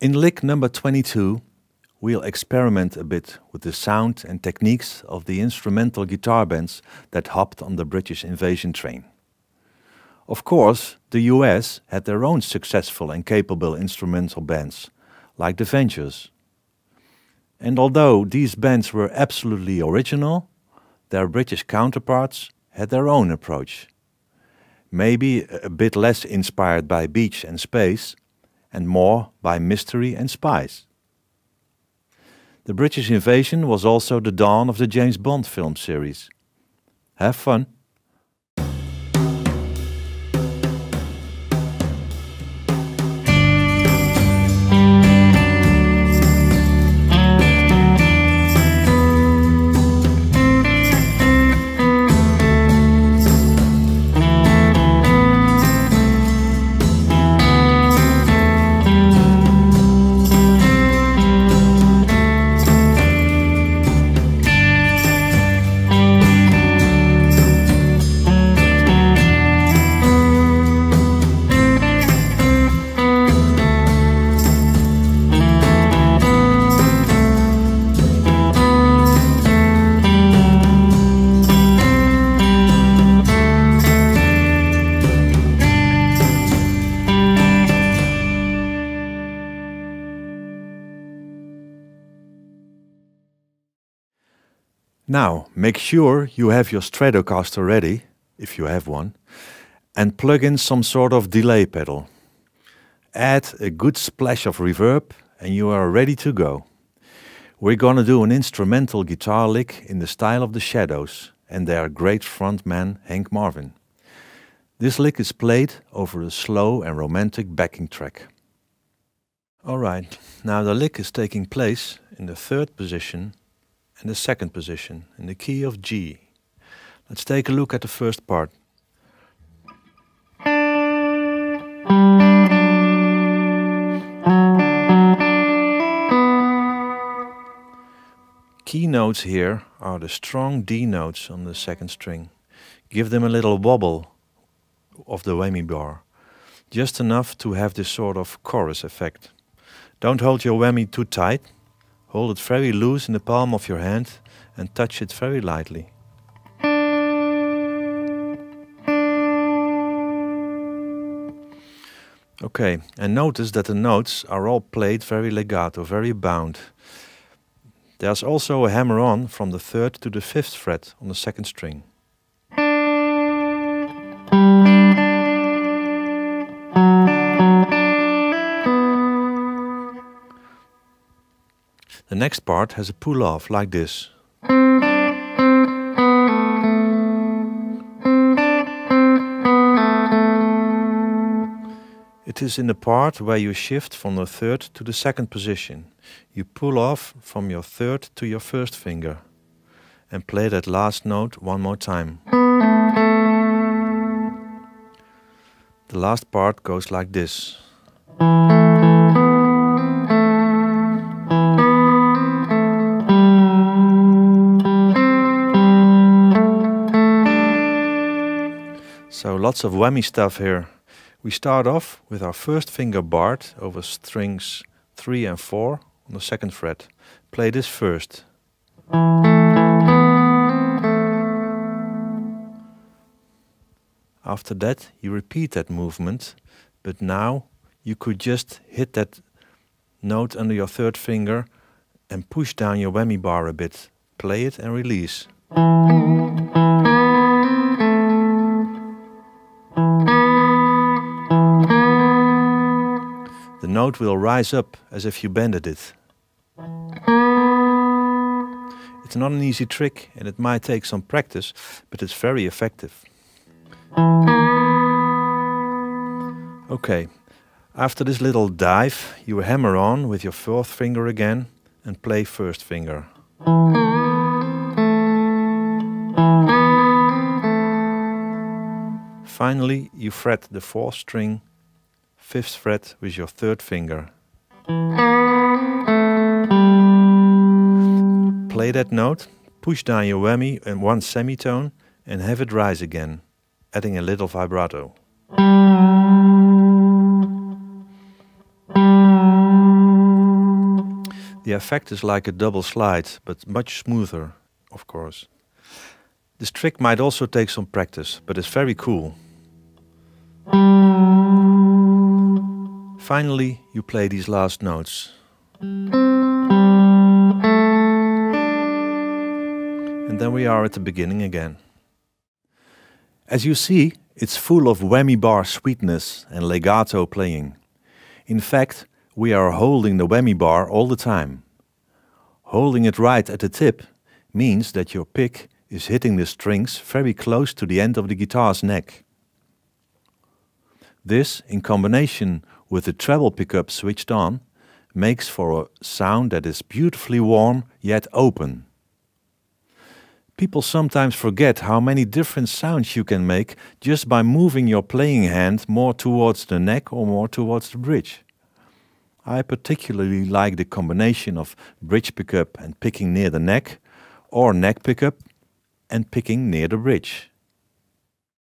In lick number 22, we'll experiment a bit with the sound and techniques of the instrumental guitar bands that hopped on the British invasion train. Of course, the US had their own successful and capable instrumental bands, like the Ventures. And although these bands were absolutely original, their British counterparts had their own approach. Maybe a bit less inspired by beach and space, and more by mystery and spice. The British invasion was also the dawn of the James Bond film series. Have fun! Now, make sure you have your Stratocaster ready, if you have one, and plug in some sort of delay pedal. Add a good splash of reverb and you are ready to go. We're gonna do an instrumental guitar lick in the style of the Shadows and their great frontman Hank Marvin. This lick is played over a slow and romantic backing track. Alright, now the lick is taking place in the 3rd position and the 2nd position in the key of G. Let's take a look at the first part. Key notes here are the strong D notes on the 2nd string. Give them a little wobble of the whammy bar, just enough to have this sort of chorus effect. Don't hold your whammy too tight. Hold it very loose in the palm of your hand and touch it very lightly. Okay, and notice that the notes are all played very legato, very bound. There's also a hammer-on from the 3rd to the 5th fret on the 2nd string. The next part has a pull-off like this. It is in the part where you shift from the 3rd to the 2nd position. You pull off from your 3rd to your 1st finger and play that last note one more time. The last part goes like this. So lots of whammy stuff here. We start off with our 1st finger barred over strings 3 and 4 on the 2nd fret. Play this first. After that you repeat that movement, but now you could just hit that note under your 3rd finger and push down your whammy bar a bit. Play it and release. The note will rise up as if you bended it. It's not an easy trick and it might take some practice, but it's very effective. Okay, after this little dive, you hammer on with your 4th finger again and play 1st finger. Finally, you fret the 4th string, 5th fret with your 3rd finger. Play that note, push down your whammy in 1 semitone and have it rise again, adding a little vibrato. The effect is like a double slide, but much smoother, of course. This trick might also take some practice, but it's very cool. Finally, you play these last notes. And then we are at the beginning again. As you see, it's full of whammy bar sweetness and legato playing. In fact, we are holding the whammy bar all the time. Holding it right at the tip means that your pick is hitting the strings very close to the end of the guitar's neck. This, in combination with the treble pickup switched on, makes for a sound that is beautifully warm yet open. People sometimes forget how many different sounds you can make just by moving your playing hand more towards the neck or more towards the bridge. I particularly like the combination of bridge pickup and picking near the neck, or neck pickup and picking near the bridge.